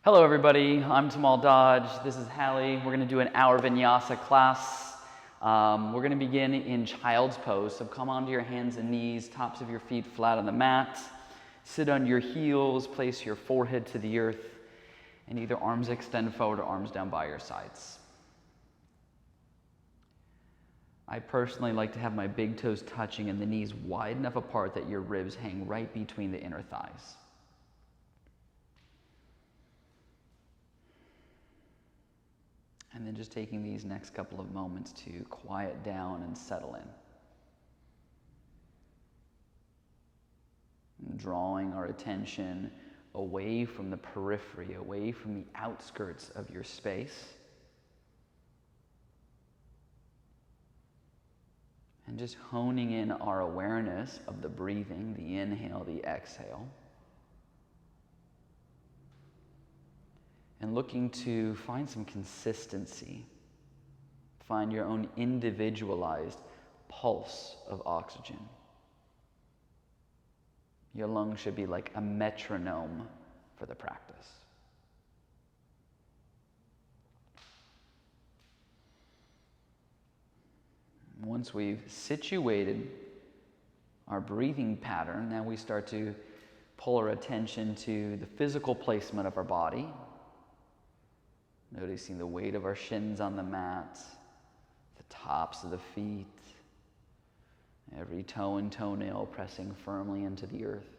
Hello everybody, I'm Tamal Dodge. This is Hallie. We're going to do an hour vinyasa class. We're going to begin in child's pose. So come onto your hands and knees, tops of your feet flat on the mat. Sit on your heels, place your forehead to the earth, and either arms extend forward or arms down by your sides. I personally like to have my big toes touching and the knees wide enough apart that your ribs hang right between the inner thighs. And then just taking these next couple of moments to quiet down and settle in. And drawing our attention away from the periphery, away from the outskirts of your space. And just honing in our awareness of the breathing, the inhale, the exhale. And looking to find some consistency. Find your own individualized pulse of oxygen. Your lungs should be like a metronome for the practice. Once we've situated our breathing pattern, now we start to pull our attention to the physical placement of our body. Noticing the weight of our shins on the mat, the tops of the feet, every toe and toenail pressing firmly into the earth.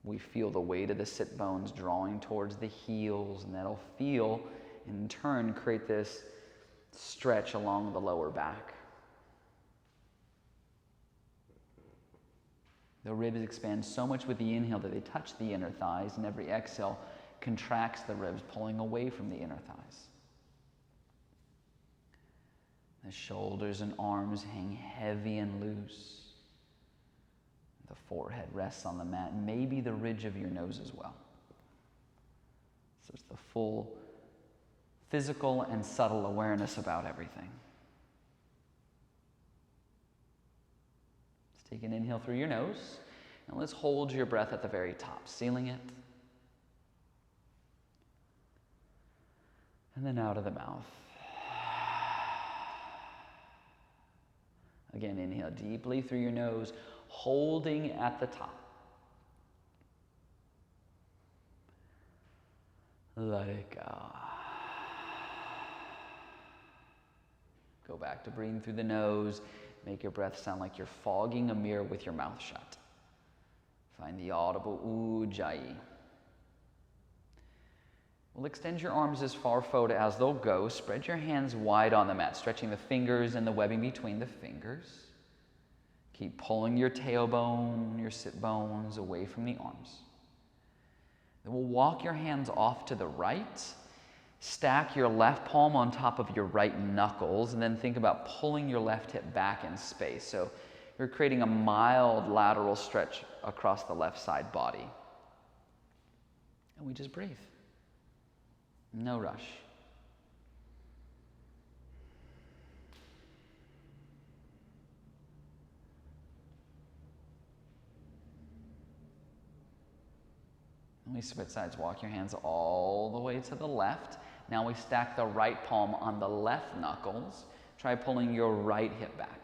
We feel the weight of the sit bones drawing towards the heels, and that'll feel, in turn, create this stretch along the lower back. The ribs expand so much with the inhale that they touch the inner thighs, and every exhale contracts the ribs, pulling away from the inner thighs. The shoulders and arms hang heavy and loose. The forehead rests on the mat, and maybe the ridge of your nose as well. So it's the full physical and subtle awareness about everything. Let's take an inhale through your nose, and let's hold your breath at the very top, sealing it. And then out of the mouth. Again, inhale deeply through your nose, holding at the top. Let it go. Go back to breathing through the nose. Make your breath sound like you're fogging a mirror with your mouth shut. Find the audible ujjayi. Well, extend your arms as far forward as they'll go. Spread your hands wide on the mat, stretching the fingers and the webbing between the fingers. Keep pulling your tailbone, your sit bones away from the arms. Then we'll walk your hands off to the right. Stack your left palm on top of your right knuckles, and then think about pulling your left hip back in space. So you're creating a mild lateral stretch across the left side body. And we just breathe. No rush. When we switch sides, walk your hands all the way to the left. Now we stack the right palm on the left knuckles. Try pulling your right hip back.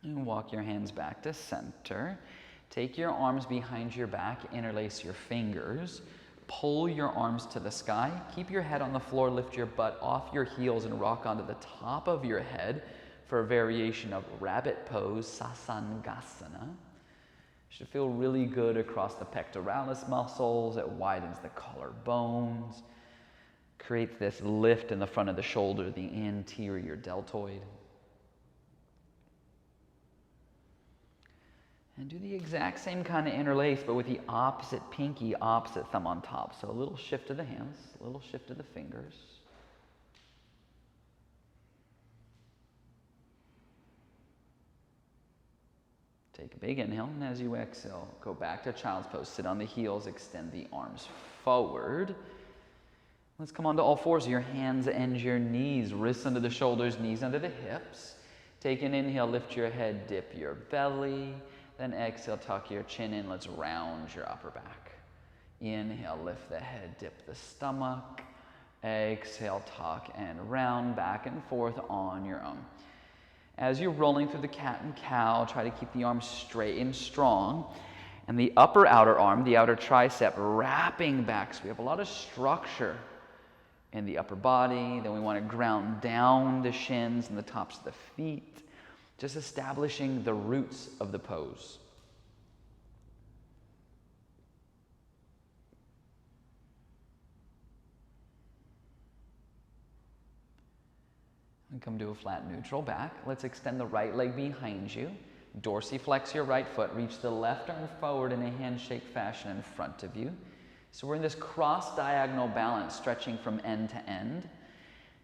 And walk your hands back to center. Take your arms behind your back, interlace your fingers. Pull your arms to the sky. Keep your head on the floor, lift your butt off your heels and rock onto the top of your head for a variation of rabbit pose, sasangasana. Should feel really good across the pectoralis muscles. It widens the collarbones. Creates this lift in the front of the shoulder, the anterior deltoid. And do the exact same kind of interlace, but with the opposite pinky, opposite thumb on top. So a little shift of the hands, a little shift of the fingers. Take a big inhale, and as you exhale, go back to child's pose. Sit on the heels, extend the arms forward. Let's come onto all fours, your hands and your knees, wrists under the shoulders, knees under the hips. Take an inhale, lift your head, dip your belly. Then exhale, tuck your chin in. Let's round your upper back. Inhale, lift the head, dip the stomach. Exhale, tuck and round, back and forth on your own. As you're rolling through the cat and cow, try to keep the arms straight and strong. And the upper outer arm, the outer tricep, wrapping back. So we have a lot of structure in the upper body. Then we want to ground down the shins and the tops of the feet, just establishing the roots of the pose. And come to a flat neutral back. Let's extend the right leg behind you. Dorsiflex your right foot. Reach the left arm forward in a handshake fashion in front of you. So we're in this cross-diagonal balance, stretching from end to end.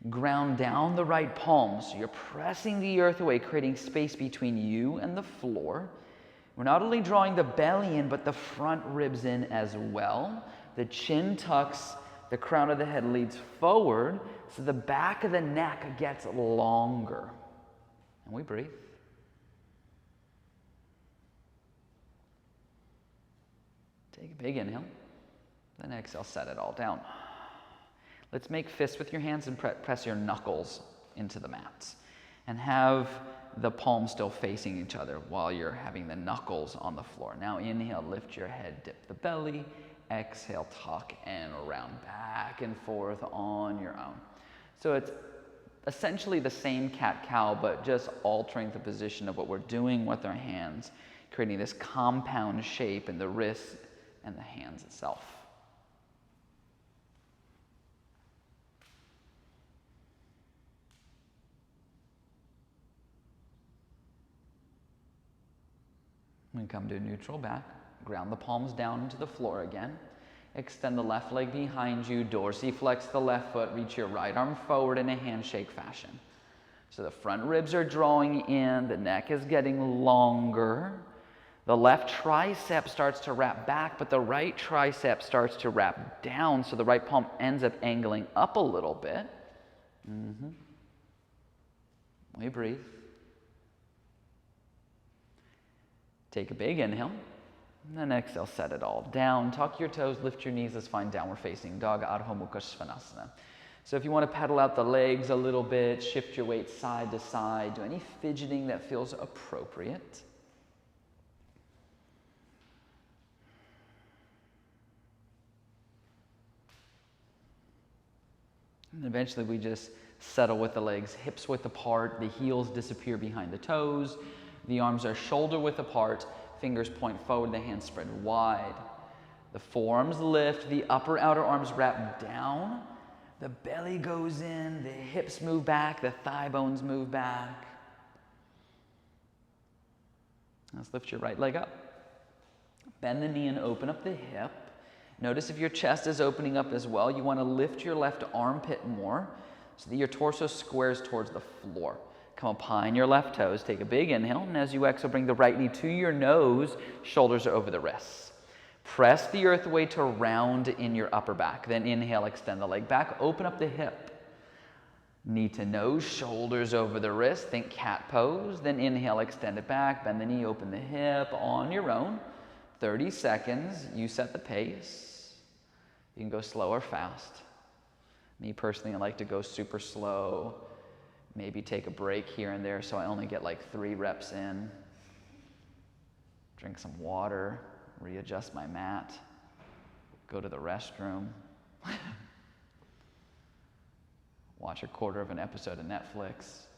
Ground down the right palm, so you're pressing the earth away, creating space between you and the floor. We're not only drawing the belly in, but the front ribs in as well. The chin tucks, the crown of the head leads forward, so the back of the neck gets longer. And we breathe. Take a big inhale. Then exhale, set it all down. Let's make fists with your hands and press your knuckles into the mats. And have the palms still facing each other while you're having the knuckles on the floor. Now inhale, lift your head, dip the belly. Exhale, tuck and round, back and forth on your own. So it's essentially the same cat-cow, but just altering the position of what we're doing with our hands, creating this compound shape in the wrists and the hands itself. We come to a neutral back. Ground the palms down into the floor again. Extend the left leg behind you. Dorsiflex the left foot. Reach your right arm forward in a handshake fashion. So the front ribs are drawing in. The neck is getting longer. The left tricep starts to wrap back, but the right tricep starts to wrap down. So the right palm ends up angling up a little bit. We breathe. Take a big inhale, and then exhale, set it all down. Tuck your toes, lift your knees. Let's find downward facing dog, Ardha Mukha Svanasana. So if you want to pedal out the legs a little bit, shift your weight side to side, do any fidgeting that feels appropriate. And eventually we just settle with the legs hips width apart, the heels disappear behind the toes. The arms are shoulder width apart, fingers point forward, the hands spread wide. The forearms lift, the upper outer arms wrap down, the belly goes in, the hips move back, the thigh bones move back. Let's lift your right leg up. Bend the knee and open up the hip. Notice if your chest is opening up as well. You want to lift your left armpit more so that your torso squares towards the floor. Come up high on your left toes. Take a big inhale, and as you exhale, bring the right knee to your nose. Shoulders are over the wrists. Press the earth away to round in your upper back. Then inhale, extend the leg back. Open up the hip. Knee to nose, shoulders over the wrist. Think cat pose. Then inhale, extend it back. Bend the knee, open the hip on your own. 30 seconds. You set the pace. You can go slow or fast. Me personally, I like to go super slow. Maybe take a break here and there so I only get like 3 reps in. Drink some water, readjust my mat, go to the restroom, watch a quarter of an episode of Netflix.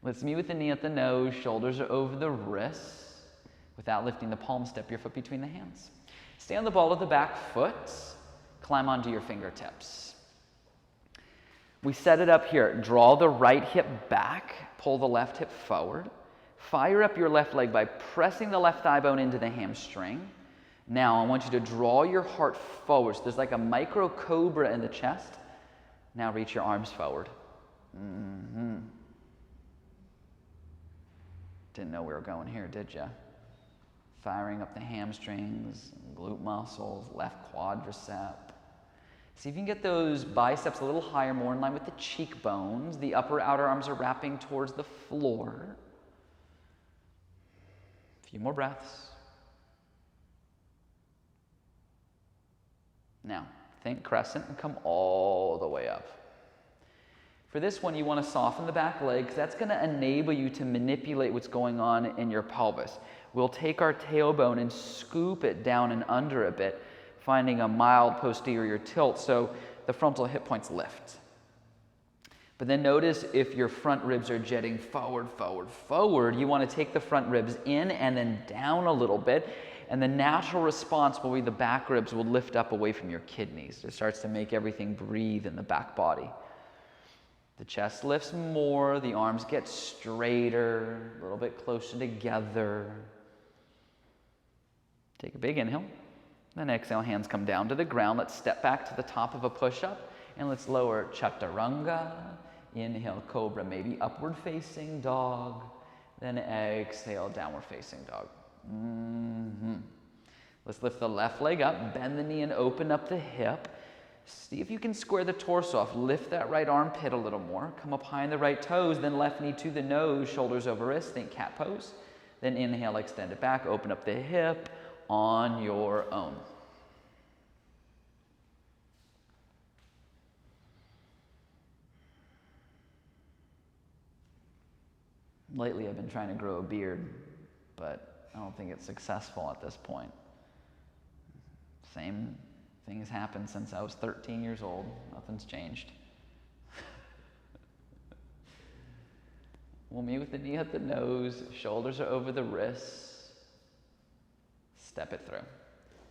Let's meet with the knee at the nose, shoulders are over the wrists. Without lifting the palm, step your foot between the hands. Stay on the ball of the back foot, climb onto your fingertips. We set it up here. Draw the right hip back, pull the left hip forward. Fire up your left leg by pressing the left thigh bone into the hamstring. Now I want you to draw your heart forward. So there's like a micro cobra in the chest. Now reach your arms forward. Didn't know we were going here, did ya? Firing up the hamstrings, glute muscles, left quadricep. See if you can get those biceps a little higher, more in line with the cheekbones. The upper outer arms are wrapping towards the floor. A few more breaths. Now, think crescent and come all the way up. For this one, you want to soften the back leg because that's going to enable you to manipulate what's going on in your pelvis. We'll take our tailbone and scoop it down and under a bit, finding a mild posterior tilt so the frontal hip points lift. But then notice if your front ribs are jetting forward, forward, forward, you want to take the front ribs in and then down a little bit. And the natural response will be the back ribs will lift up away from your kidneys. It starts to make everything breathe in the back body. The chest lifts more, the arms get straighter, a little bit closer together. Take a big inhale. Then exhale, hands come down to the ground. Let's step back to the top of a push-up. And let's lower chaturanga. Inhale, cobra, maybe upward facing dog. Then exhale, downward facing dog. Let's lift the left leg up, bend the knee and open up the hip. See if you can square the torso off. Lift that right armpit a little more. Come up high in the right toes, then left knee to the nose, shoulders over wrist. Think cat pose. Then inhale, extend it back, open up the hip on your own. Lately, I've been trying to grow a beard, but I don't think it's successful at this point. Same thing has happened since I was 13 years old. Nothing's changed. We'll meet with the knee at the nose, shoulders are over the wrists. Step it through.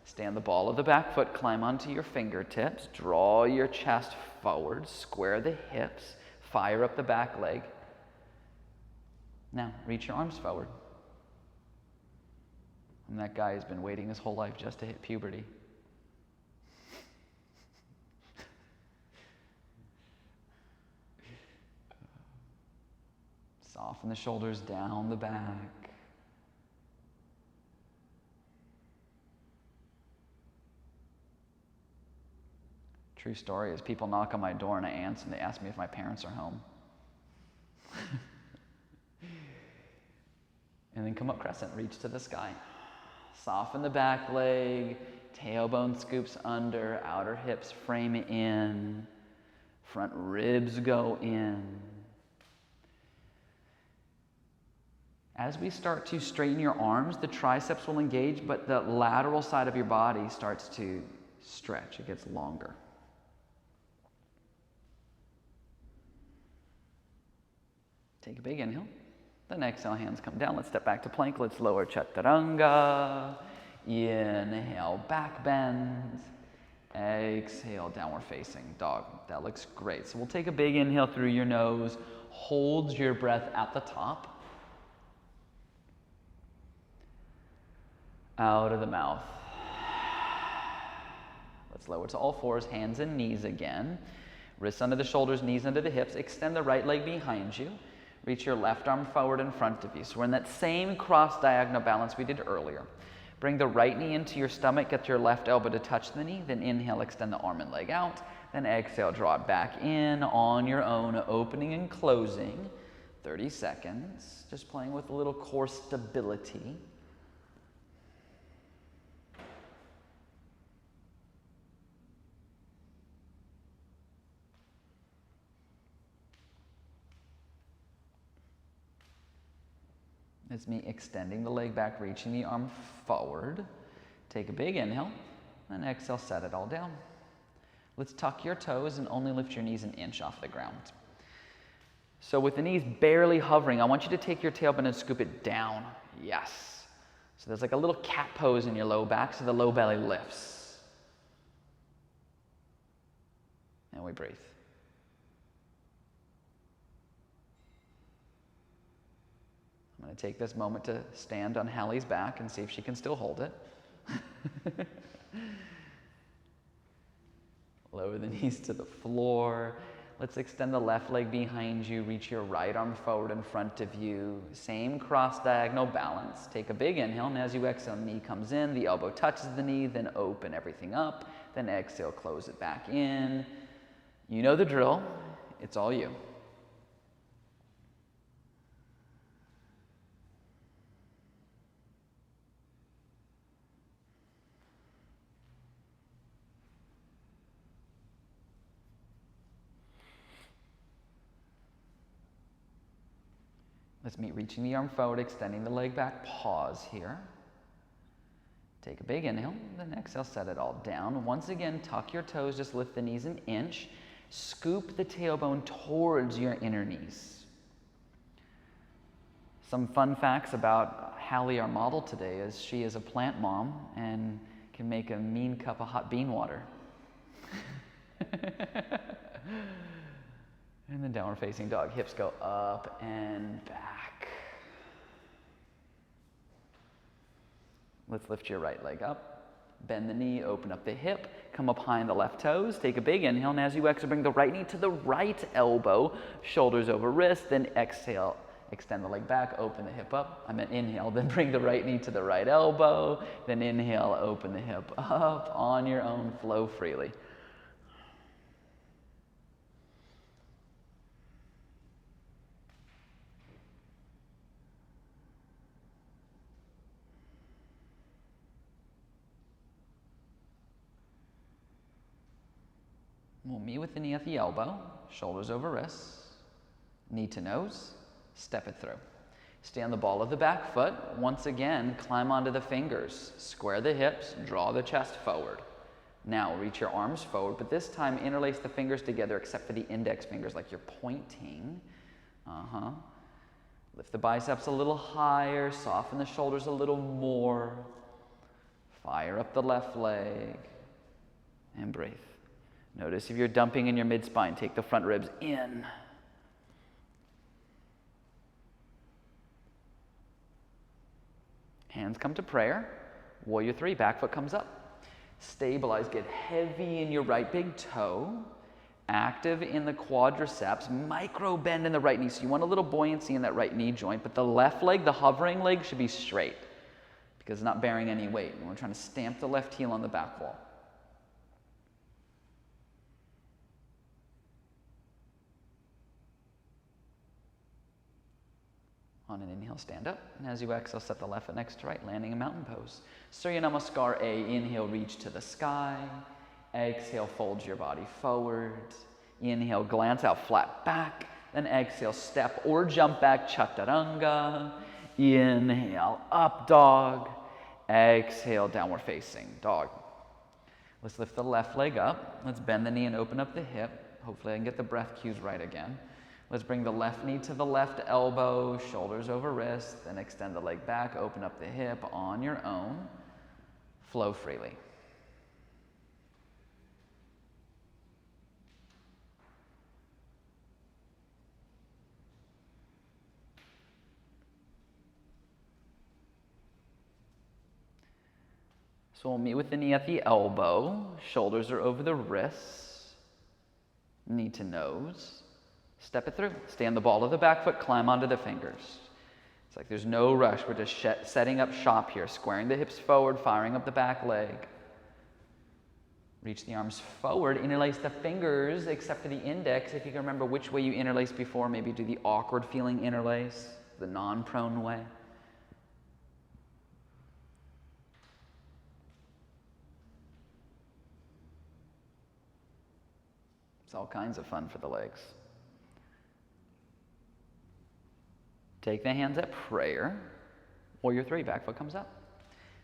Stand the ball of the back foot, climb onto your fingertips, draw your chest forward, square the hips, fire up the back leg. Now, reach your arms forward. And that guy has been waiting his whole life just to hit puberty. Soften the shoulders down the back. True story is people knock on my door and I answer and they ask me if my parents are home. And then come up crescent, reach to the sky. Soften the back leg, tailbone scoops under, outer hips frame in, front ribs go in. As we start to straighten your arms, the triceps will engage, but the lateral side of your body starts to stretch. It gets longer. Take a big inhale. Then exhale, hands come down. Let's step back to plank. Let's lower chaturanga. Inhale, back bend. Exhale, downward facing dog. That looks great. So we'll take a big inhale through your nose. Hold your breath at the top. Out of the mouth. Let's lower to all fours, hands and knees again. Wrists under the shoulders, knees under the hips. Extend the right leg behind you. Reach your left arm forward in front of you. So we're in that same cross-diagonal balance we did earlier. Bring the right knee into your stomach, get your left elbow to touch the knee, then inhale, extend the arm and leg out, then exhale, draw it back in on your own, opening and closing. 30 seconds, just playing with a little core stability. It's me extending the leg back, reaching the arm forward. Take a big inhale, and exhale, set it all down. Let's tuck your toes and only lift your knees an inch off the ground. So with the knees barely hovering, I want you to take your tailbone and scoop it down. Yes. So there's like a little cat pose in your low back, so the low belly lifts. And we breathe. I'm going to take this moment to stand on Hallie's back and see if she can still hold it. Lower the knees to the floor. Let's extend the left leg behind you. Reach your right arm forward in front of you. Same cross-diagonal balance. Take a big inhale, and as you exhale, knee comes in, the elbow touches the knee, then open everything up. then exhale, close it back in. You know the drill. It's all you. Let's meet reaching the arm forward, extending the leg back. Pause here. Take a big inhale, then exhale, set it all down. Once again, tuck your toes, just lift the knees an inch. Scoop the tailbone towards your inner knees. Some fun facts about Hallie, our model today, is she is a plant mom and can make a mean cup of hot bean water. And then downward facing dog. Hips go up and back. Let's lift your right leg up. Bend the knee, open up the hip. Come up high on the left toes. Take a big inhale. And as you exhale, bring the right knee to the right elbow. Shoulders over wrist. Then exhale. Extend the leg back. Open the hip up. I meant inhale. Then bring the right knee to the right elbow. Then inhale. Open the hip up. On your own. Flow freely. We'll meet with the knee at the elbow, shoulders over wrists, knee to nose, step it through. Stay on the ball of the back foot. Once again, climb onto the fingers. Square the hips, draw the chest forward. Now reach your arms forward, but this time interlace the fingers together except for the index fingers like you're pointing. Lift the biceps a little higher, soften the shoulders a little more. Fire up the left leg and breathe. Notice if you're dumping in your mid-spine, take the front ribs in. Hands come to prayer. Warrior 3, back foot comes up. Stabilize, get heavy in your right big toe. Active in the quadriceps. Micro bend in the right knee. So you want a little buoyancy in that right knee joint, but the left leg, the hovering leg, should be straight because it's not bearing any weight. And we're trying to stamp the left heel on the back wall. On an inhale, stand up. And as you exhale, set the left foot next to right, landing in mountain pose. Surya Namaskar A. Inhale, reach to the sky. Exhale, fold your body forward. Inhale, glance out, flat back. Then exhale, step or jump back, chaturanga. Inhale, up dog. Exhale, downward facing dog. Let's lift the left leg up. Let's bend the knee and open up the hip. Hopefully I can get the breath cues right again. Let's bring the left knee to the left elbow, shoulders over wrist, then extend the leg back, open up the hip on your own. Flow freely. So we'll meet with the knee at the elbow, shoulders are over the wrists, knee to nose. Step it through. Stay on the ball of the back foot, climb onto the fingers. It's like there's no rush. We're just setting up shop here, squaring the hips forward, firing up the back leg. Reach the arms forward, interlace the fingers except for the index. If you can remember which way you interlaced before, maybe do the awkward feeling interlace, the non-prone way. It's all kinds of fun for the legs. Take the hands at prayer. Warrior 3, back foot comes up.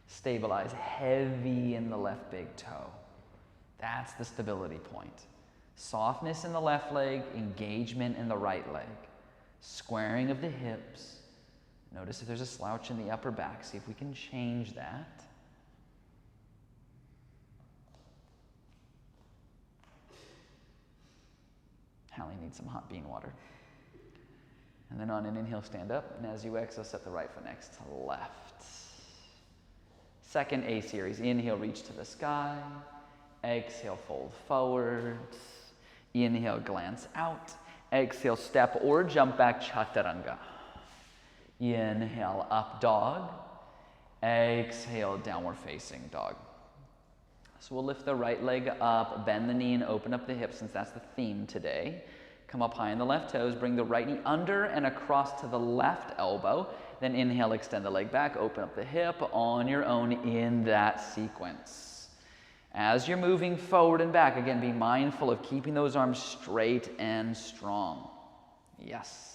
Stabilize, heavy in the left big toe. That's the stability point. Softness in the left leg, engagement in the right leg. Squaring of the hips. Notice if there's a slouch in the upper back. See if we can change that. Hallie needs some hot bean water. And then on an inhale, stand up. And as you exhale, set the right foot next to left. Second A series. Inhale, reach to the sky. Exhale, fold forward. Inhale, glance out. Exhale, step or jump back, chaturanga. Inhale, up dog. Exhale, downward facing dog. So we'll lift the right leg up, bend the knee and open up the hip since that's the theme today. Come up high on the left toes, bring the right knee under and across to the left elbow. Then inhale, extend the leg back, open up the hip on your own in that sequence. As you're moving forward and back, again, be mindful of keeping those arms straight and strong. Yes.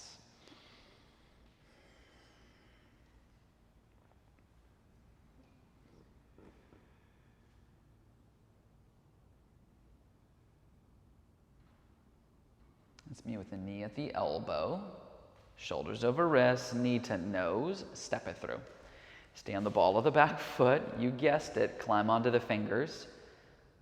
That's me with the knee at the elbow, shoulders over wrists, knee to nose, step it through. Stay on the ball of the back foot, you guessed it, climb onto the fingers.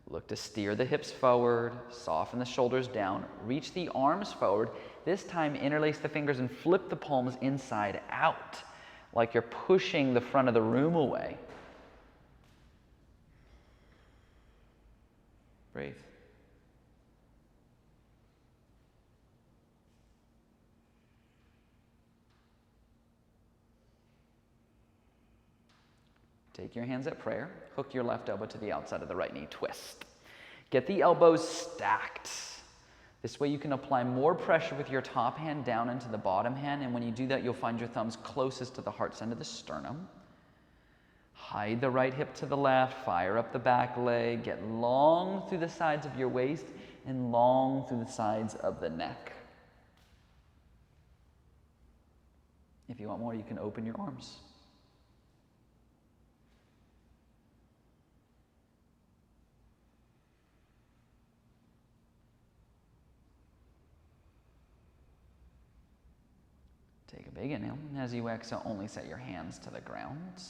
Look to steer the hips forward, soften the shoulders down, reach the arms forward. This time interlace the fingers and flip the palms inside out, like you're pushing the front of the room away. Breathe. Take your hands at prayer, hook your left elbow to the outside of the right knee, twist. Get the elbows stacked. This way you can apply more pressure with your top hand down into the bottom hand, and when you do that, you'll find your thumbs closest to the heart center of the sternum. Hide the right hip to the left, fire up the back leg, get long through the sides of your waist and long through the sides of the neck. If you want more, you can open your arms. Take a big inhale, and as you exhale, only set your hands to the ground.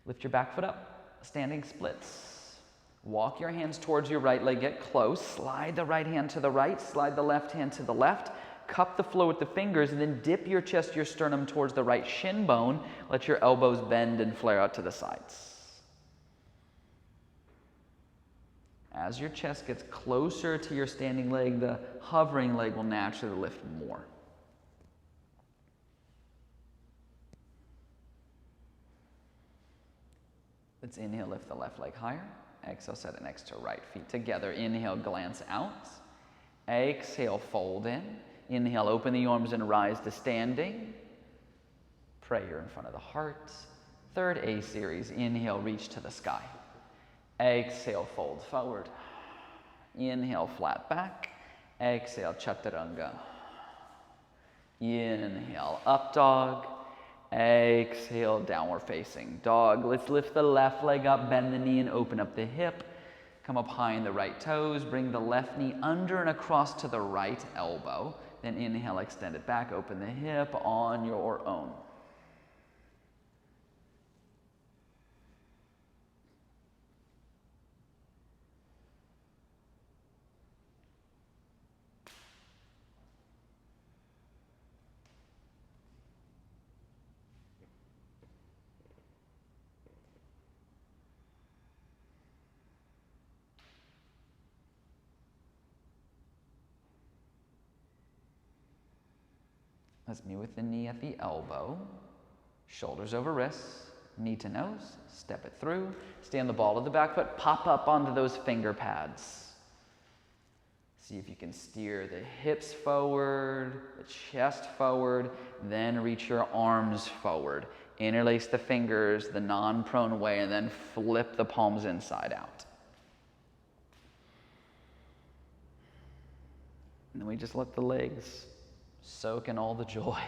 Lift your back foot up, standing splits. Walk your hands towards your right leg, get close. Slide the right hand to the right, slide the left hand to the left. Cup the floor with the fingers, and then dip your chest, your sternum towards the right shin bone. Let your elbows bend and flare out to the sides. As your chest gets closer to your standing leg, the hovering leg will naturally lift more. Let's inhale, lift the left leg higher. Exhale, set it next to right, feet together. Inhale, glance out. Exhale, fold in. Inhale, open the arms and rise to standing. Prayer in front of the heart. Third A series, inhale, reach to the sky. Exhale, fold forward. Inhale, flat back. Exhale, chaturanga. Inhale, up dog. Exhale, downward facing dog. Let's lift the left leg up, bend the knee and open up the hip. Come up high in the right toes, bring the left knee under and across to the right elbow. Then inhale, extend it back, open the hip on your own. Let's meet with the knee at the elbow, shoulders over wrists, knee to nose, step it through, stay on the ball of the back foot, pop up onto those finger pads. See if you can steer the hips forward, the chest forward, then reach your arms forward. Interlace the fingers the non-prone way and then flip the palms inside out. And then we just let the legs soak in all the joy.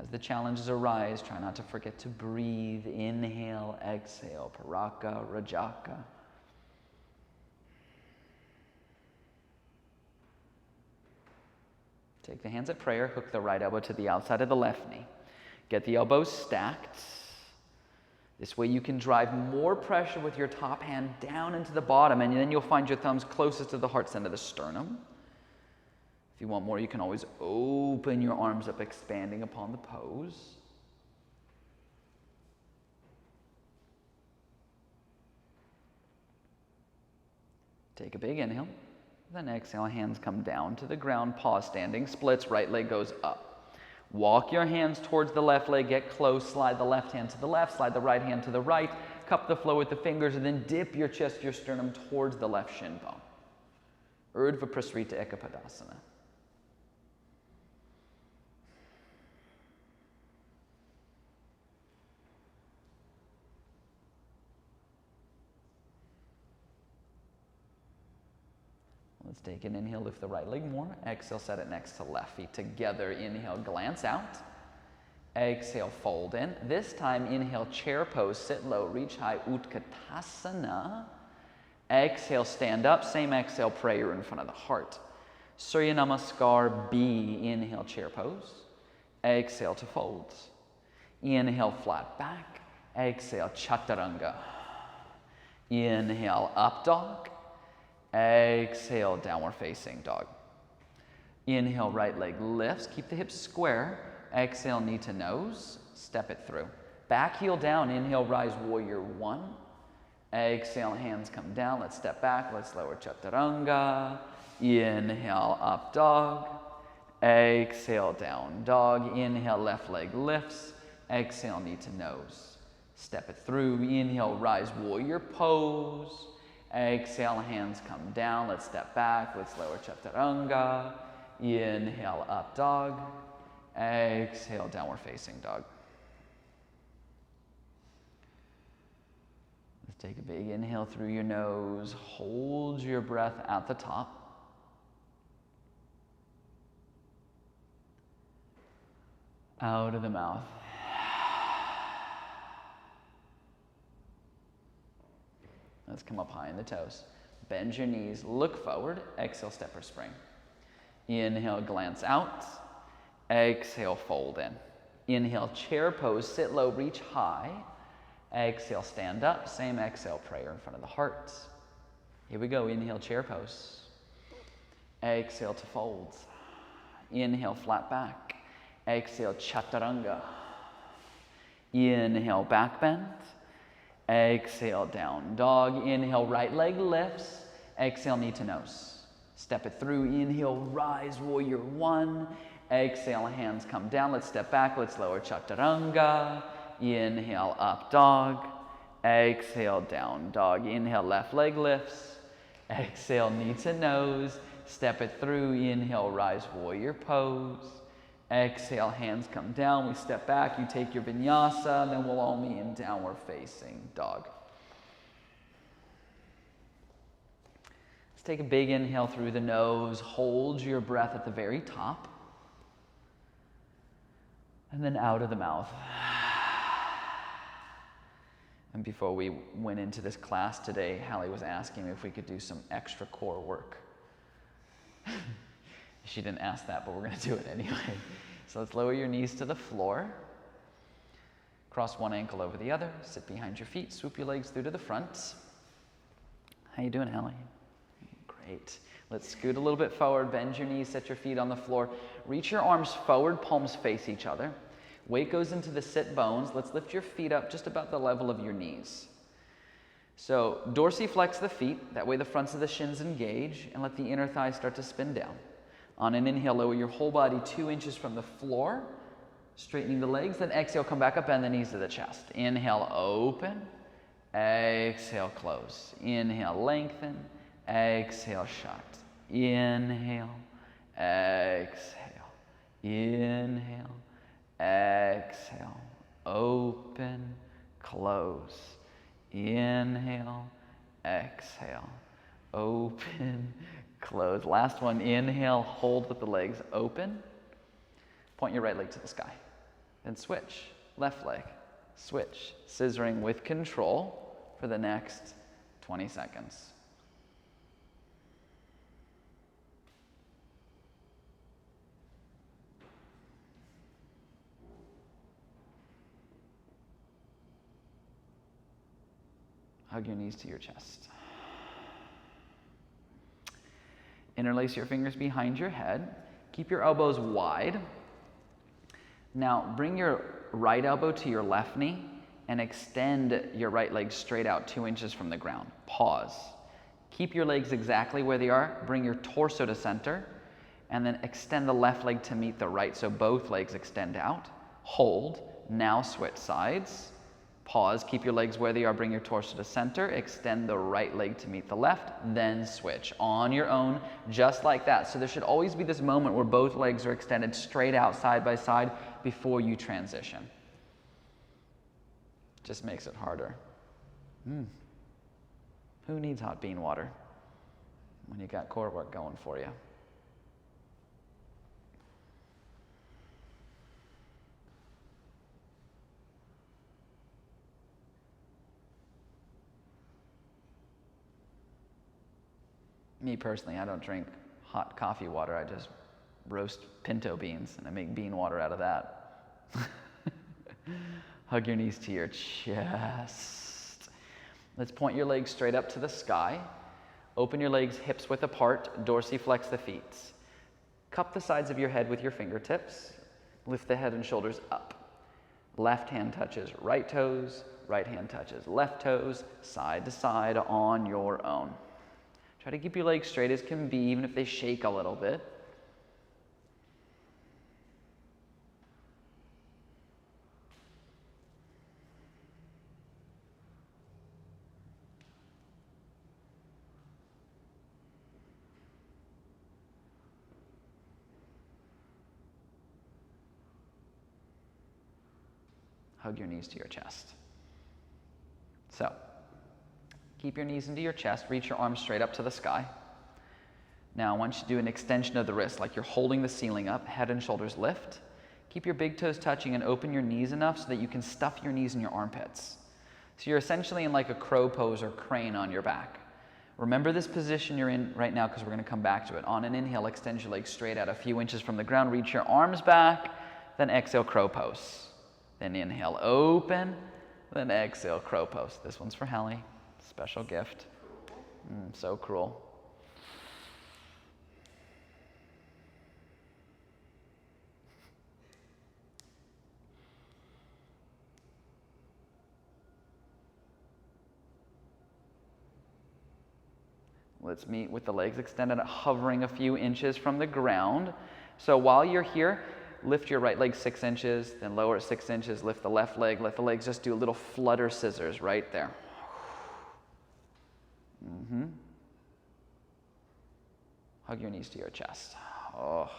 As the challenges arise, try not to forget to breathe. Inhale, exhale, Paraka, Rajaka. Take the hands at prayer, hook the right elbow to the outside of the left knee. Get the elbows stacked. This way you can drive more pressure with your top hand down into the bottom, and then you'll find your thumbs closest to the heart center of the sternum. If you want more, you can always open your arms up, expanding upon the pose. Take a big inhale. Then exhale, hands come down to the ground, pause standing, splits, right leg goes up. Walk your hands towards the left leg, get close, slide the left hand to the left, slide the right hand to the right, cup the floor with the fingers, and then dip your chest, your sternum towards the left shin bone. Urdhva Prasrita Ekapadasana. Let's take an inhale, lift the right leg more. Exhale, set it next to left. Feet together. Inhale, glance out. Exhale, fold in. This time, inhale, chair pose, sit low, reach high, Utkatasana. Exhale, stand up. Same exhale, prayer in front of the heart. Surya Namaskar B. Inhale, chair pose. Exhale to fold. Inhale, flat back. Exhale, Chaturanga. Inhale, up dog. Exhale, downward facing dog. Inhale, right leg lifts. Keep the hips square. Exhale, knee to nose. Step it through. Back heel down. Inhale, rise, warrior one. Exhale, hands come down. Let's step back. Let's lower Chaturanga. Inhale, up dog. Exhale, down dog. Inhale, left leg lifts. Exhale, knee to nose. Step it through. Inhale, rise, warrior pose. Exhale, hands come down. Let's step back. Let's lower Chaturanga. Inhale, up dog. Exhale, downward facing dog. Let's take a big inhale through your nose. Hold your breath at the top. Out of the mouth. Let's come up high in the toes. Bend your knees, look forward. Exhale, step or spring. Inhale, glance out. Exhale, fold in. Inhale, chair pose, sit low, reach high. Exhale, stand up. Same exhale, prayer in front of the heart. Here we go. Inhale, chair pose. Exhale to fold. Inhale, flat back. Exhale, Chaturanga. Inhale, back bend. Exhale, down dog. Inhale, right leg lifts. Exhale, knee to nose. Step it through. Inhale, rise, warrior one. Exhale, hands come down. Let's step back. Let's lower Chaturanga. Inhale, up dog. Exhale, down dog. Inhale, left leg lifts. Exhale, knee to nose. Step it through. Inhale, rise, warrior pose. Exhale, hands come down. We step back. You take your vinyasa, and then we'll all meet in downward facing dog. Let's take a big inhale through the nose. Hold your breath at the very top. And then out of the mouth. And before we went into this class today, Hallie was asking if we could do some extra core work. She didn't ask that, but we're going to do it anyway. So let's lower your knees to the floor. Cross one ankle over the other. Sit behind your feet. Swoop your legs through to the front. How you doing, Hallie? Great. Let's scoot a little bit forward. Bend your knees. Set your feet on the floor. Reach your arms forward. Palms face each other. Weight goes into the sit bones. Let's lift your feet up just about the level of your knees. So dorsiflex the feet. That way the fronts of the shins engage. And let the inner thighs start to spin down. On an inhale, lower your whole body 2 inches from the floor, straightening the legs. Then exhale, come back up, bend the knees to the chest. Inhale, open. Exhale, close. Inhale, lengthen. Exhale, shut. Inhale, exhale. Inhale, exhale. Open, close. Inhale, exhale. Open, close. Last one. Inhale, hold with the legs open. Point your right leg to the sky. Then switch. Left leg. Switch. Scissoring with control for the next 20 seconds. Hug your knees to your chest. Interlace your fingers behind your head. Keep your elbows wide. Now bring your right elbow to your left knee and extend your right leg straight out 2 inches from the ground. Pause. Keep your legs exactly where they are. Bring your torso to center and then extend the left leg to meet the right. So both legs extend out. Hold. Now switch sides. Pause. Keep your legs where they are. Bring your torso to center. Extend the right leg to meet the left. Then switch on your own, just like that. So there should always be this moment where both legs are extended straight out side by side before you transition. Just makes it harder. Who needs hot bean water when you got core work going for you? Me personally, I don't drink hot coffee water. I just roast pinto beans and I make bean water out of that. Hug your knees to your chest. Let's point your legs straight up to the sky. Open your legs hips width apart. Dorsiflex the feet. Cup the sides of your head with your fingertips. Lift the head and shoulders up. Left hand touches right toes. Right hand touches left toes. Side to side on your own. Try to keep your legs straight as can be, even if they shake a little bit. Hug your knees to your chest. So, keep your knees into your chest, reach your arms straight up to the sky. Now I want you to do an extension of the wrist, like you're holding the ceiling up, head and shoulders lift. Keep your big toes touching and open your knees enough so that you can stuff your knees in your armpits. So you're essentially in like a crow pose or crane on your back. Remember this position you're in right now because we're going to come back to it. On an inhale, extend your legs straight out a few inches from the ground, reach your arms back, then exhale, crow pose. Then inhale, open, then exhale, crow pose. This one's for Hallie. Special gift. So cruel. Let's meet with the legs extended, hovering a few inches from the ground. So while you're here, lift your right leg 6 inches, then lower it 6 inches, lift the left leg, let the legs just do a little flutter scissors right there. Hug your knees to your chest. Oh.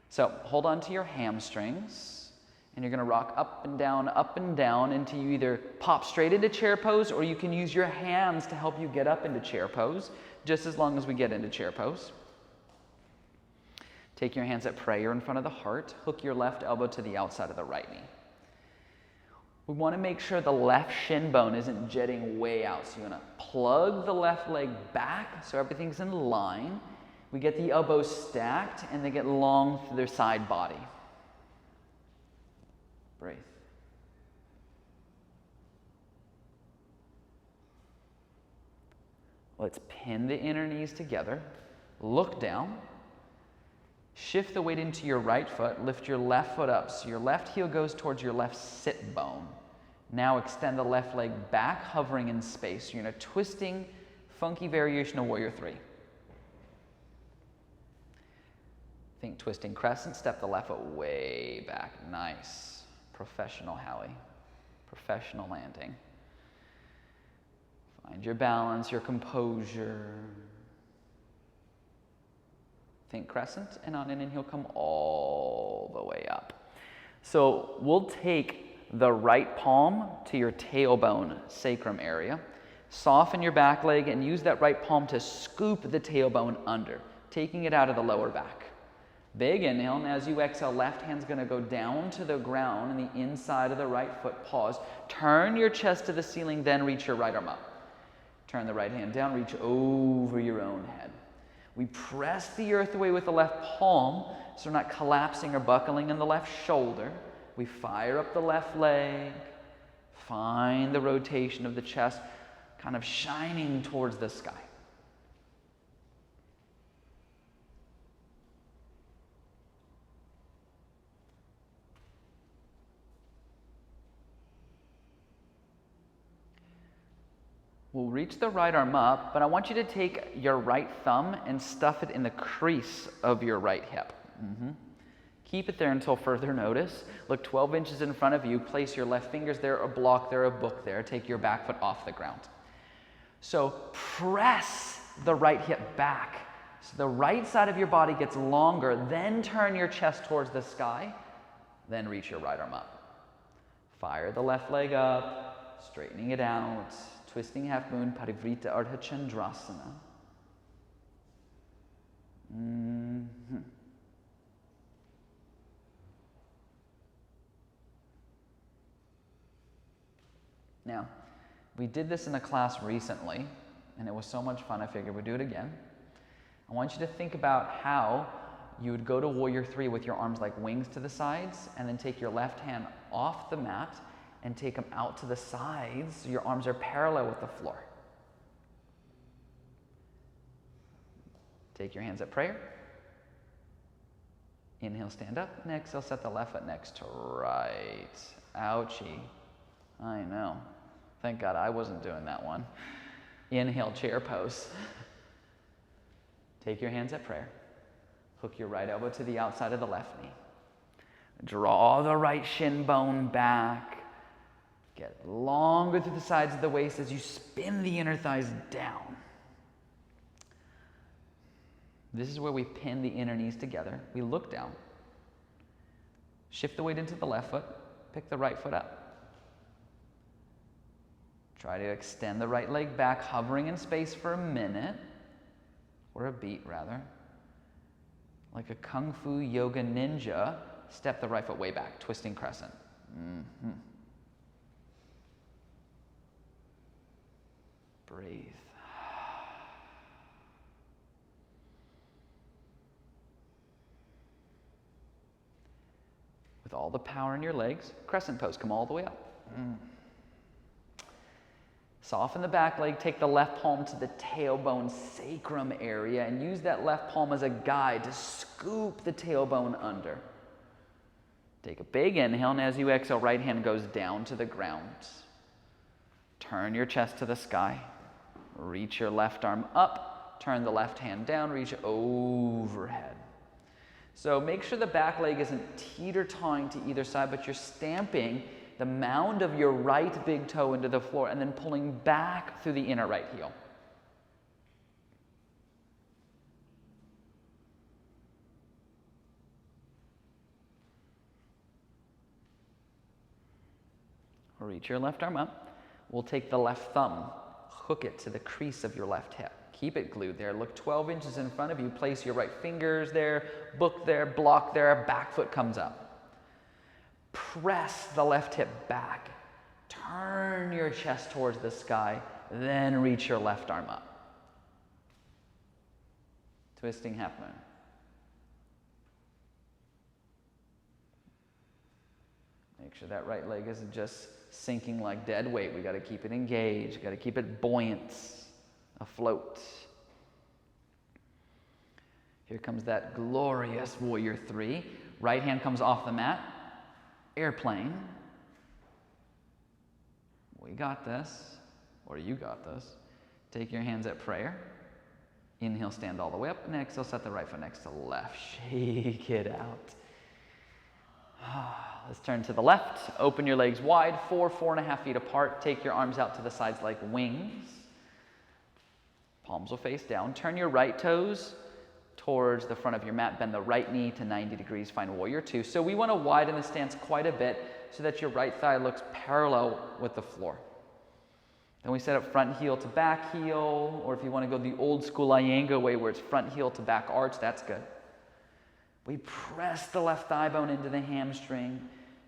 So hold on to your hamstrings, and you're going to rock up and down until you either pop straight into chair pose, or you can use your hands to help you get up into chair pose, just as long as we get into chair pose. Take your hands at prayer in front of the heart. Hook your left elbow to the outside of the right knee. We want to make sure the left shin bone isn't jetting way out. So you want to plug the left leg back so everything's in line. We get the elbows stacked and they get long through their side body. Breathe. Let's pin the inner knees together. Look down. Shift the weight into your right foot. Lift your left foot up so your left heel goes towards your left sit bone. Now extend the left leg back, hovering in space. You're in a twisting, funky variation of Warrior 3. Think twisting crescent. Step the left foot way back. Nice. Professional Hallie. Professional landing. Find your balance, your composure. Think crescent, and on an inhale, come all the way up. So we'll take the right palm to your tailbone sacrum area. Soften your back leg and use that right palm to scoop the tailbone under, taking it out of the lower back. Big inhale, and as you exhale, left hand's going to go down to the ground and the inside of the right foot. Pause. Turn your chest to the ceiling, then reach your right arm up. Turn the right hand down, reach over your own head. We press the earth away with the left palm, so we're not collapsing or buckling in the left shoulder. We fire up the left leg. Find the rotation of the chest, kind of shining towards the sky. We'll reach the right arm up, but I want you to take your right thumb and stuff it in the crease of your right hip. Keep it there until further notice. Look 12 inches in front of you. Place your left fingers there, a block there, a book there. Take your back foot off the ground. So press the right hip back. So the right side of your body gets longer. Then turn your chest towards the sky. Then reach your right arm up. Fire the left leg up, straightening it out. Twisting half moon, Parivrita Ardha Chandrasana. Now, we did this in a class recently, and it was so much fun, I figured we'd do it again. I want you to think about how you would go to Warrior 3 with your arms like wings to the sides, and then take your left hand off the mat and take them out to the sides so your arms are parallel with the floor. Take your hands at prayer. Inhale, stand up, and exhale, set the left foot next to right. Ouchie. I know. Thank God I wasn't doing that one. Inhale, chair pose. Take your hands at prayer. Hook your right elbow to the outside of the left knee. Draw the right shin bone back. Get longer through the sides of the waist as you spin the inner thighs down. This is where we pin the inner knees together. We look down. Shift the weight into the left foot. Pick the right foot up. Try to extend the right leg back, hovering in space for a minute, or a beat rather. Like a Kung Fu Yoga ninja, step the right foot way back, twisting crescent. Breathe. With all the power in your legs, crescent pose, come all the way up. Soften the back leg, take the left palm to the tailbone sacrum area and use that left palm as a guide to scoop the tailbone under. Take a big inhale, and as you exhale, right hand goes down to the ground. Turn your chest to the sky. Reach your left arm up, turn the left hand down, reach overhead. So make sure the back leg isn't teeter-tottering to either side, but you're stamping the mound of your right big toe into the floor and then pulling back through the inner right heel. Reach your left arm up. We'll take the left thumb, hook it to the crease of your left hip. Keep it glued there. Look 12 inches in front of you. Place your right fingers there, book there, block there, back foot comes up. Press the left hip back. Turn your chest towards the sky, then reach your left arm up. Twisting half moon. Make sure that right leg isn't just sinking like dead weight. We got to keep it engaged. Got to keep it buoyant, afloat. Here comes that glorious Warrior 3. Right hand comes off the mat. Airplane. We got this, or you got this. Take your hands at prayer. Inhale, stand all the way up, and exhale, set the right foot next to left. Shake it out. Let's turn to the left. Open your legs wide, 4.5 feet apart. Take your arms out to the sides like wings. Palms will face down. Turn your right toes towards the front of your mat. Bend the right knee to 90 degrees. Find Warrior 2. So we want to widen the stance quite a bit so that your right thigh looks parallel with the floor. Then we set up front heel to back heel, or if you want to go the old school Iyengar way where it's front heel to back arch, that's good. We press the left thigh bone into the hamstring,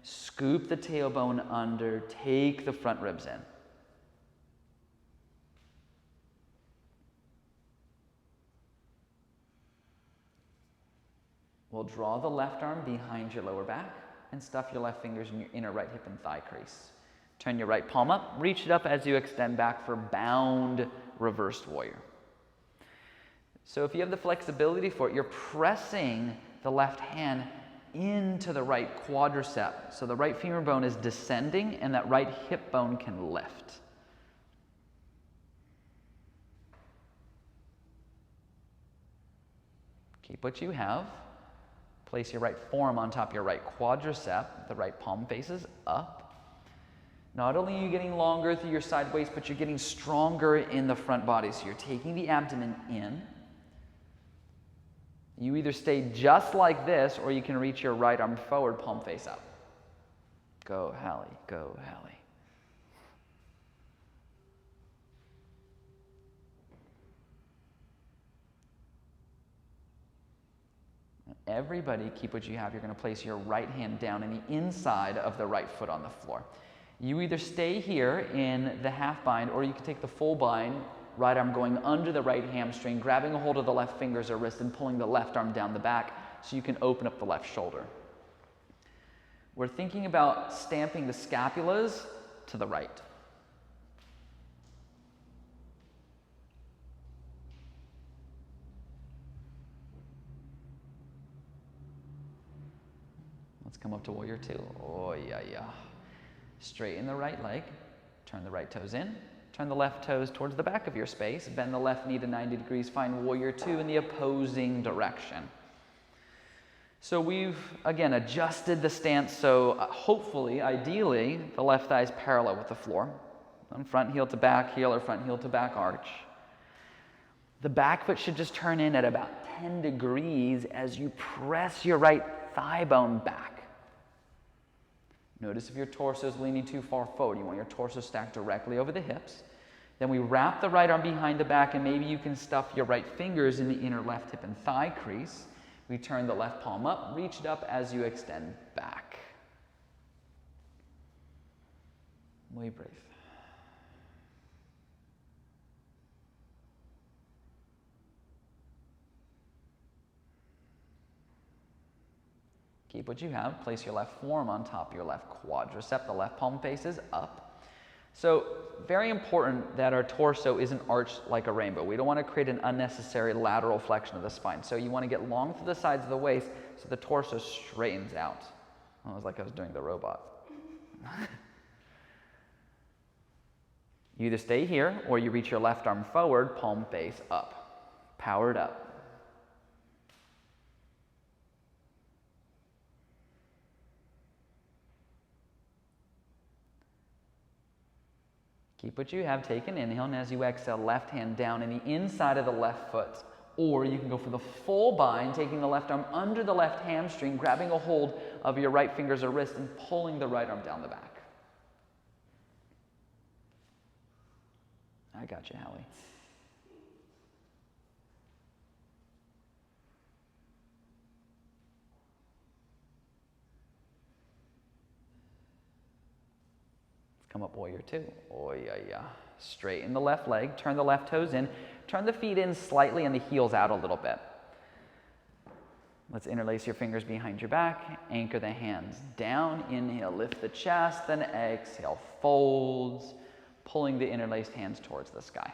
scoop the tailbone under, take the front ribs in. We'll draw the left arm behind your lower back and stuff your left fingers in your inner right hip and thigh crease. Turn your right palm up, reach it up as you extend back for bound reversed warrior. So if you have the flexibility for it, you're pressing the left hand into the right quadricep. So the right femur bone is descending and that right hip bone can lift. Keep what you have. Place your right forearm on top of your right quadricep. The right palm faces up. Not only are you getting longer through your side waist, but you're getting stronger in the front body. So you're taking the abdomen in. You either stay just like this, or you can reach your right arm forward, palm face up. Go, Hallie. Go, Hallie. Everybody, keep what you have. You're going to place your right hand down in the inside of the right foot on the floor. You either stay here in the half bind, or you can take the full bind, right arm going under the right hamstring, grabbing a hold of the left fingers or wrist and pulling the left arm down the back so you can open up the left shoulder. We're thinking about stamping the scapulas to the right. Let's come up to warrior two. Oh, yeah, yeah. Straighten the right leg. Turn the right toes in. Turn the left toes towards the back of your space. Bend the left knee to 90 degrees. Find warrior two in the opposing direction. So we've, again, adjusted the stance so hopefully, ideally, the left thigh is parallel with the floor. On front heel to back heel or front heel to back arch. The back foot should just turn in at about 10 degrees as you press your right thigh bone back. Notice if your torso is leaning too far forward. You want your torso stacked directly over the hips. Then we wrap the right arm behind the back, and maybe you can stuff your right fingers in the inner left hip and thigh crease. We turn the left palm up, reach it up as you extend back. We breathe. Keep what you have. Place your left forearm on top of your left quadricep. The left palm faces up. So very important that our torso isn't arched like a rainbow. We don't want to create an unnecessary lateral flexion of the spine. So you want to get long through the sides of the waist so the torso straightens out. Oh, it was like I was doing the robot. You either stay here or you reach your left arm forward, palm face up. Powered up. Keep what you have. Take an inhale, and as you exhale, left hand down in the inside of the left foot. Or you can go for the full bind, taking the left arm under the left hamstring, grabbing a hold of your right fingers or wrist, and pulling the right arm down the back. I got you, Hallie. Come up, warrior two. Oh, yeah, yeah. Straighten the left leg, turn the left toes in, turn the feet in slightly and the heels out a little bit. Let's interlace your fingers behind your back, anchor the hands down, inhale, lift the chest, then exhale, folds, pulling the interlaced hands towards the sky.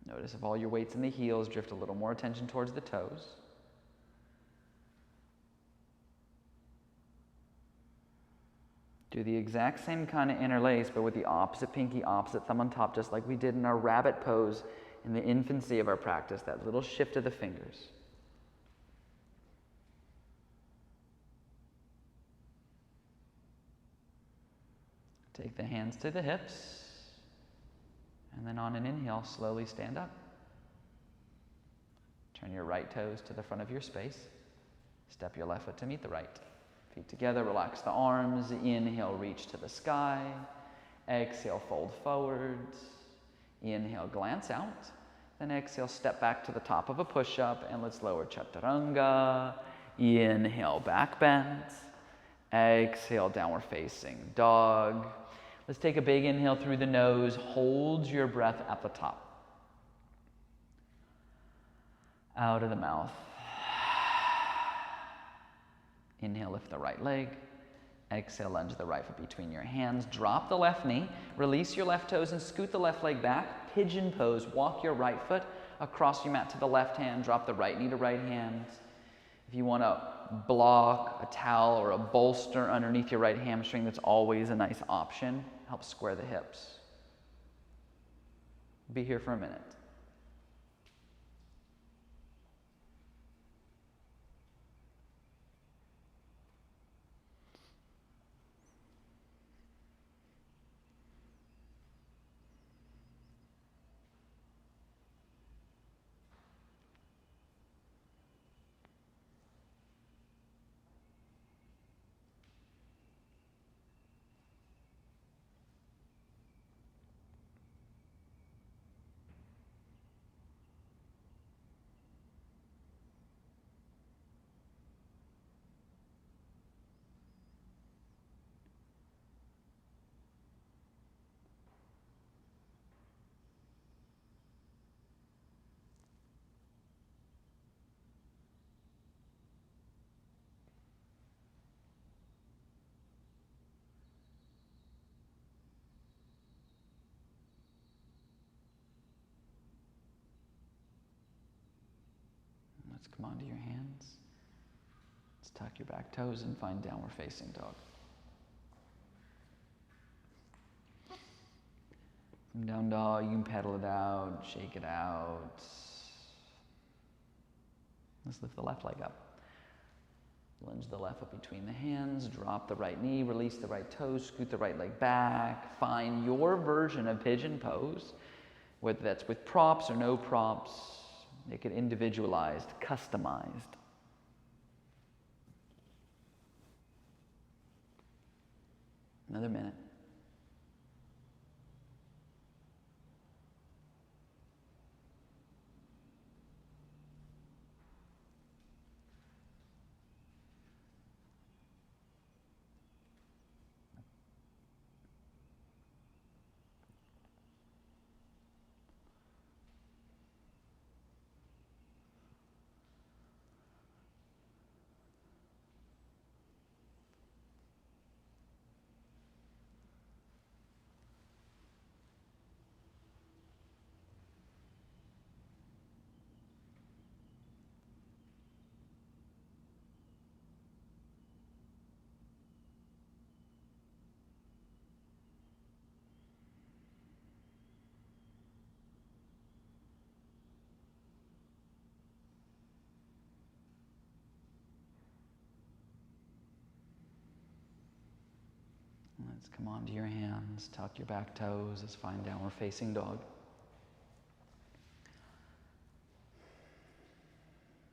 Notice if all your weight's in the heels, drift a little more attention towards the toes. Do the exact same kind of interlace, but with the opposite pinky, opposite thumb on top, just like we did in our rabbit pose in the infancy of our practice, that little shift of the fingers. Take the hands to the hips. And then on an inhale, slowly stand up. Turn your right toes to the front of your space. Step your left foot to meet the right. Feet together, relax the arms. Inhale, reach to the sky. Exhale, fold forwards. Inhale, glance out. Then exhale, step back to the top of a push-up, and let's lower chaturanga. Inhale, back bend. Exhale, downward facing dog. Let's take a big inhale through the nose. Hold your breath at the top. Out of the mouth. Inhale, lift the right leg. Exhale, lunge the right foot between your hands. Drop the left knee. Release your left toes and scoot the left leg back. Pigeon pose. Walk your right foot across your mat to the left hand. Drop the right knee to right hand. If you want to block, a towel, or a bolster underneath your right hamstring, that's always a nice option. Helps square the hips. Be here for a minute. Let's come onto your hands. Let's tuck your back toes and find downward facing dog. From down dog, you can pedal it out, shake it out. Let's lift the left leg up. Lunge the left up between the hands, drop the right knee, release the right toes, scoot the right leg back. Find your version of pigeon pose, whether that's with props or no props. Make it individualized, customized. Another minute. Let's come onto your hands, tuck your back toes. Let's find downward facing dog.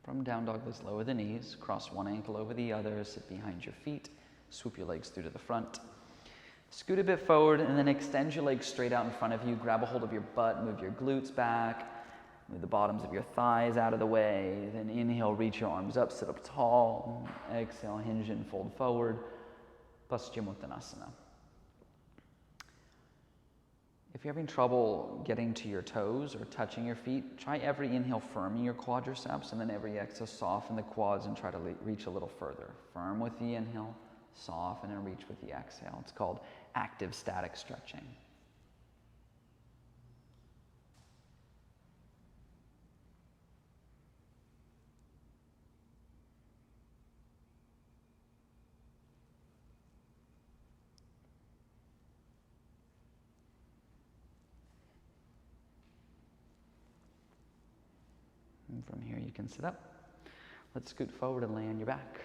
From down dog, let's lower the knees, cross one ankle over the other, sit behind your feet, swoop your legs through to the front. Scoot a bit forward and then extend your legs straight out in front of you. Grab a hold of your butt, move your glutes back, move the bottoms of your thighs out of the way. Then inhale, reach your arms up, sit up tall. Exhale, hinge and fold forward. Paschimottanasana. If you're having trouble getting to your toes or touching your feet, try every inhale firming your quadriceps, and then every exhale soften the quads and try to reach a little further. Firm with the inhale, soften and reach with the exhale. It's called active static stretching. And from here you can sit up. Let's scoot forward and lay on your back.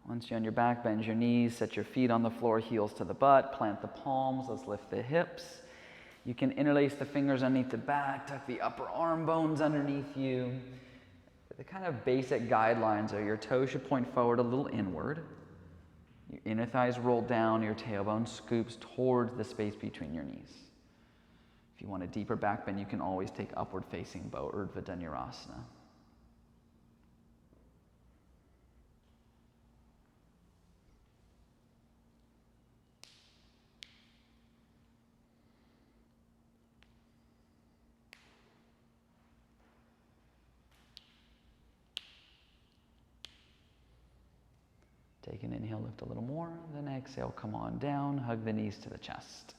Once you're on your back, bend your knees, set your feet on the floor, heels to the butt, plant the palms, let's lift the hips. You can interlace the fingers underneath the back, tuck the upper arm bones underneath you. The kind of basic guidelines are your toes should point forward a little inward. Your inner thighs roll down, your tailbone scoops towards the space between your knees. If you want a deeper back bend, you can always take upward facing bow, Urdhva Dhanurasana. Take an inhale, lift a little more, then exhale, come on down, hug the knees to the chest.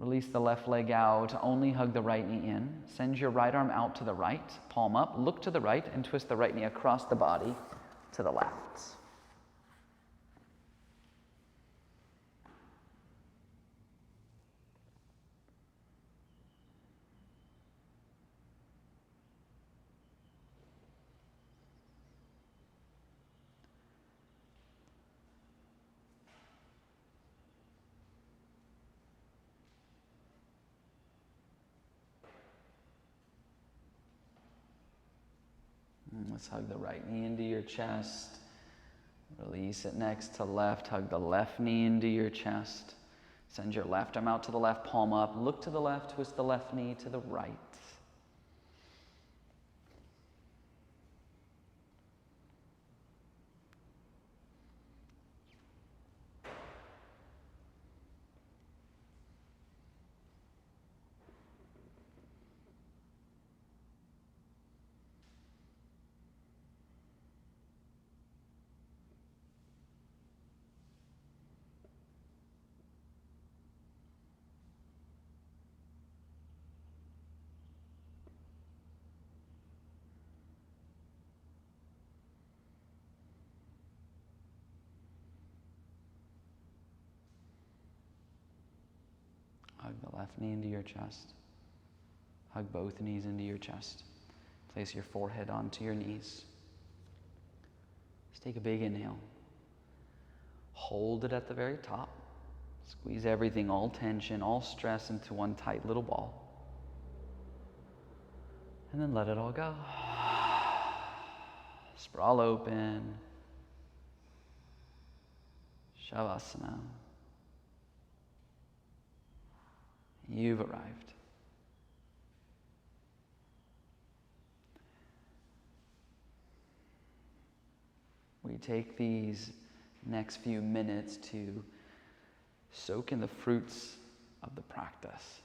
Release the left leg out. Only hug the right knee in. Send your right arm out to the right, palm up. Look to the right and twist the right knee across the body to the left. Let's hug the right knee into your chest. Release it next to left. Hug the left knee into your chest. Send your left arm out to the left, palm up. Look to the left, twist the left knee to the right. Hug the left knee into your chest. Hug both knees into your chest. Place your forehead onto your knees. Just take a big inhale. Hold it at the very top. Squeeze everything, all tension, all stress into one tight little ball. And then let it all go. Sprawl open. Shavasana. You've arrived. We take these next few minutes to soak in the fruits of the practice.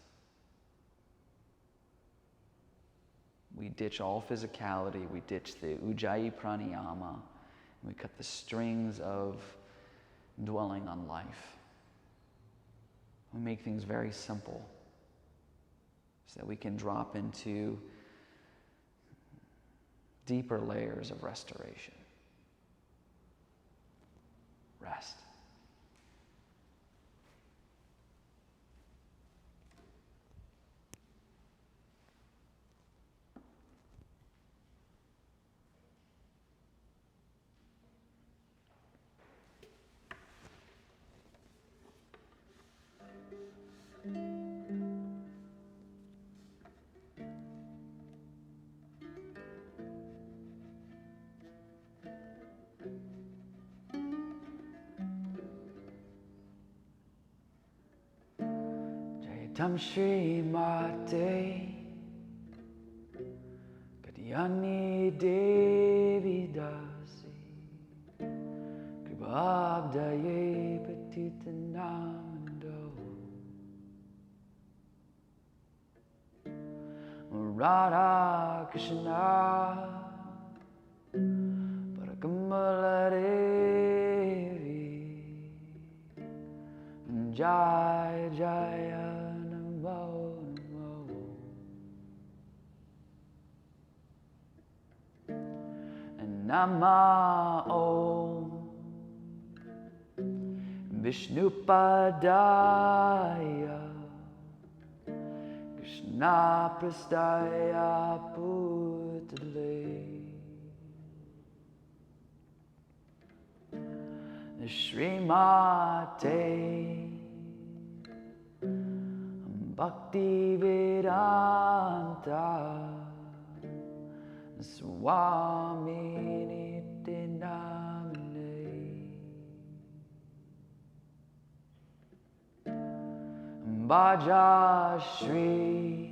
We ditch all physicality. We ditch the Ujjayi pranayama. And we cut the strings of dwelling on life. We make things very simple so that we can drop into deeper layers of restoration. Rest. Tam Shri Mate Katyani Devi Dasi Kribabdaye Patitanamando Radha Krishna Parakamala Devi Jai Jaya Nama Om Vishnupadaya Krishna Prastaya Putale Srimate Bhakti Vedanta Swami Nityanamane Bhaja Shri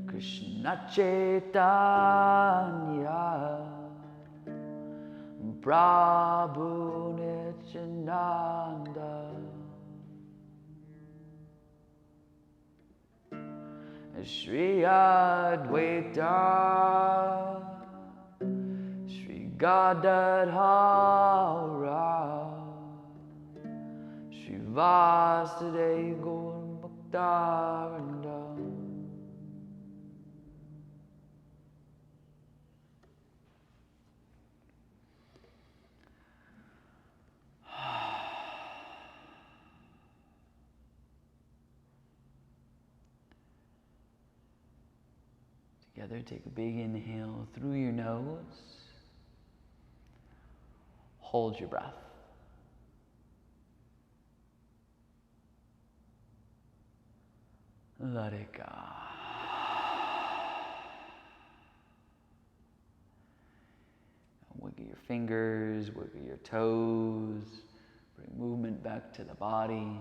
Krishna Chaitanya Prabhu Nityananda Shri Advaita Shri Gadadhara Shri Vasudev Gaur Bhakta. Together, take a big inhale through your nose. Hold your breath. Let it go. Wiggle your fingers, wiggle your toes. Bring movement back to the body.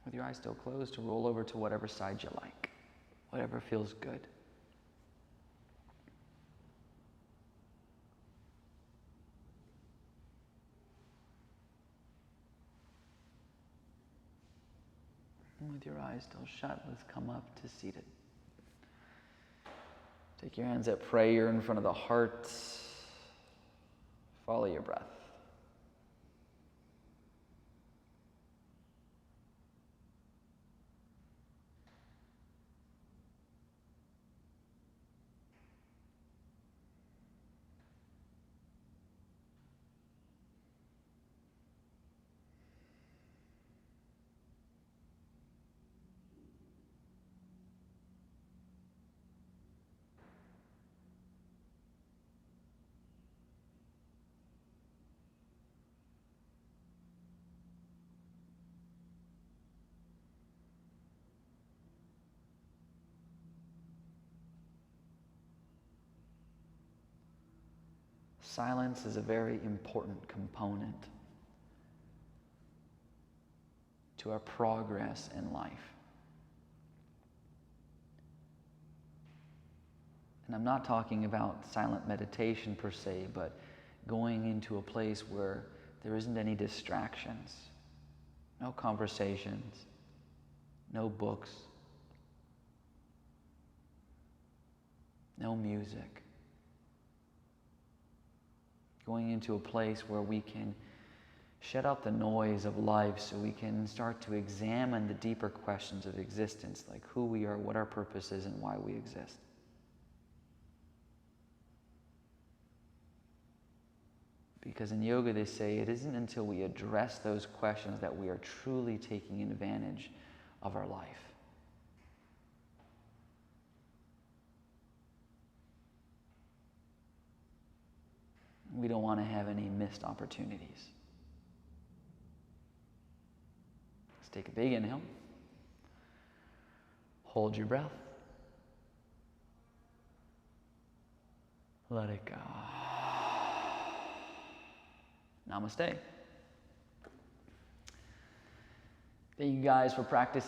With your eyes still closed, to roll over to whatever side you like, whatever feels good. And with your eyes still shut, let's come up to seated. Take your hands at prayer in front of the heart. Follow your breath. Silence is a very important component to our progress in life. And I'm not talking about silent meditation per se, but going into a place where there isn't any distractions, no conversations, no books, no music. Going into a place where we can shut out the noise of life so we can start to examine the deeper questions of existence, like who we are, what our purpose is, and why we exist. Because in yoga they say it isn't until we address those questions that we are truly taking advantage of our life. We don't want to have any missed opportunities. Let's take a big inhale. Hold your breath. Let it go. Namaste. Thank you guys for practicing.